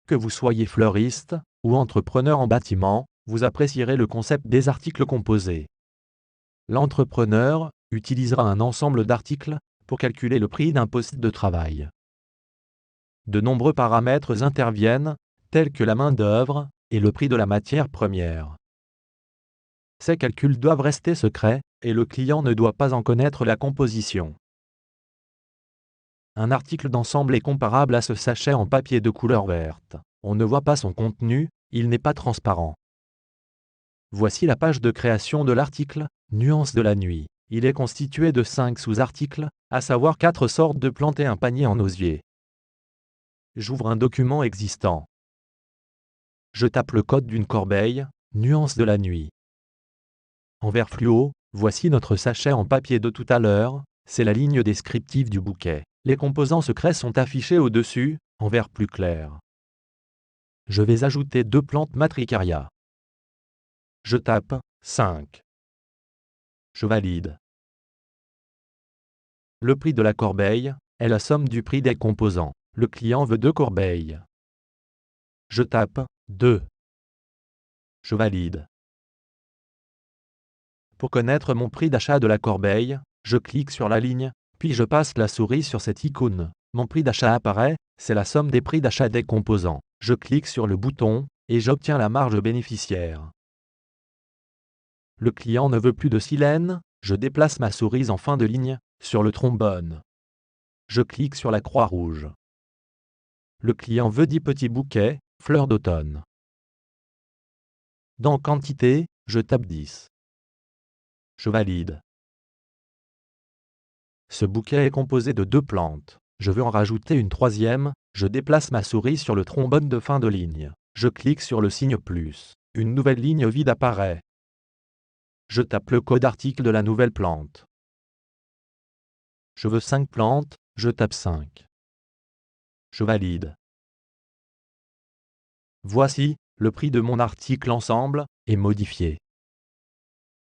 Que vous soyez fleuriste ou entrepreneur en bâtiment, vous apprécierez le concept des articles composés. L'entrepreneur utilisera un ensemble d'articles pour calculer le prix d'un poste de travail. De nombreux paramètres interviennent, tels que la main-d'œuvre et le prix de la matière première. Ces calculs doivent rester secrets et le client ne doit pas en connaître la composition. Un article d'ensemble est comparable à ce sachet en papier de couleur verte. On ne voit pas son contenu, il n'est pas transparent. Voici la page de création de l'article « Nuances de la nuit ». Il est constitué de 5 sous-articles, à savoir 4 sortes de plantes et un panier en osier. J'ouvre un document existant. Je tape le code d'une corbeille « Nuances de la nuit ». En vert fluo, voici notre sachet en papier de tout à l'heure, c'est la ligne descriptive du bouquet. Les composants secrets sont affichés au-dessus, en vert plus clair. Je vais ajouter 2 plantes Matricaria. Je tape 5. Je valide. Le prix de la corbeille est la somme du prix des composants. Le client veut 2 corbeilles. Je tape 2. Je valide. Pour connaître mon prix d'achat de la corbeille, je clique sur la ligne, puis je passe la souris sur cette icône. Mon prix d'achat apparaît, c'est la somme des prix d'achat des composants. Je clique sur le bouton, et j'obtiens la marge bénéficiaire. Le client ne veut plus de silène, je déplace ma souris en fin de ligne, sur le trombone. Je clique sur la croix rouge. Le client veut 10 petits bouquets, fleurs d'automne. Dans quantité, je tape 10. Je valide. Ce bouquet est composé de 2 plantes. Je veux en rajouter une 3e, je déplace ma souris sur le trombone de fin de ligne. Je clique sur le signe plus. Une nouvelle ligne vide apparaît. Je tape le code article de la nouvelle plante. Je veux 5 plantes, je tape 5. Je valide. Voici, le prix de mon article ensemble est modifié.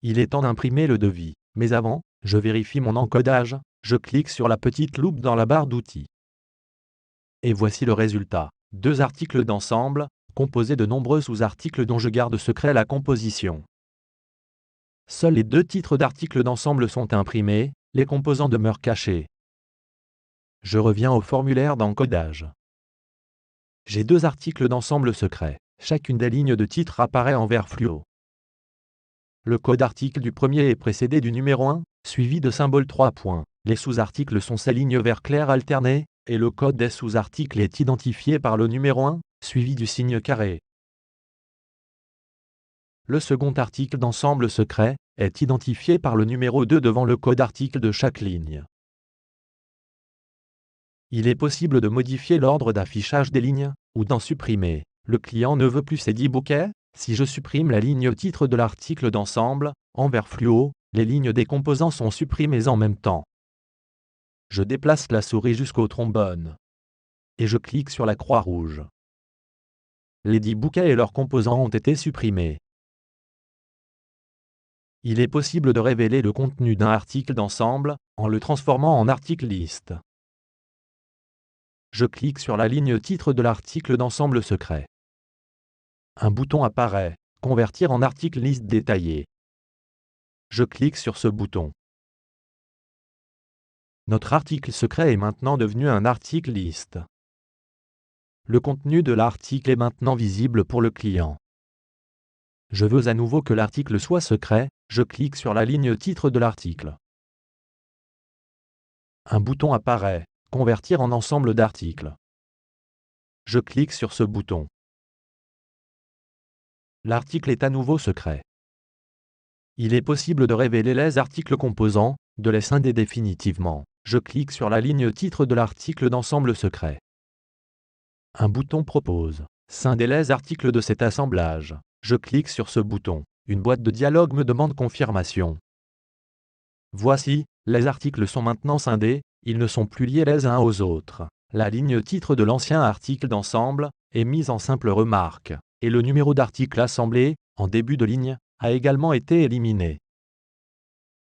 Il est temps d'imprimer le devis, mais avant, je vérifie mon encodage, je clique sur la petite loupe dans la barre d'outils. Et voici le résultat. 2 articles d'ensemble, composés de nombreux sous-articles dont je garde secret la composition. Seuls les 2 titres d'articles d'ensemble sont imprimés, les composants demeurent cachés. Je reviens au formulaire d'encodage. J'ai 2 articles d'ensemble secrets. Chacune des lignes de titre apparaît en vert fluo. Le code article du premier est précédé du numéro 1, suivi de symbole 3 points. Les sous-articles sont ces lignes vert clair alternées, et le code des sous-articles est identifié par le numéro 1, suivi du signe carré. Le second article d'ensemble secret est identifié par le numéro 2 devant le code article de chaque ligne. Il est possible de modifier l'ordre d'affichage des lignes, ou d'en supprimer. Le client ne veut plus ces 10 bouquets. Si je supprime la ligne titre de l'article d'ensemble, en vert fluo, les lignes des composants sont supprimées en même temps. Je déplace la souris jusqu'au trombone. Et je clique sur la croix rouge. Les 10 bouquets et leurs composants ont été supprimés. Il est possible de révéler le contenu d'un article d'ensemble, en le transformant en article liste. Je clique sur la ligne titre de l'article d'ensemble secret. Un bouton apparaît, convertir en article liste détaillé. Je clique sur ce bouton. Notre article secret est maintenant devenu un article liste. Le contenu de l'article est maintenant visible pour le client. Je veux à nouveau que l'article soit secret, je clique sur la ligne titre de l'article. Un bouton apparaît, convertir en ensemble d'articles. Je clique sur ce bouton. L'article est à nouveau secret. Il est possible de révéler les articles composants, de les scinder définitivement. Je clique sur la ligne titre de l'article d'ensemble secret. Un bouton propose « Scinder les articles de cet assemblage ». Je clique sur ce bouton. Une boîte de dialogue me demande confirmation. Voici, les articles sont maintenant scindés, ils ne sont plus liés les uns aux autres. La ligne titre de l'ancien article d'ensemble est mise en simple remarque, et le numéro d'article assemblé, en début de ligne, a également été éliminé.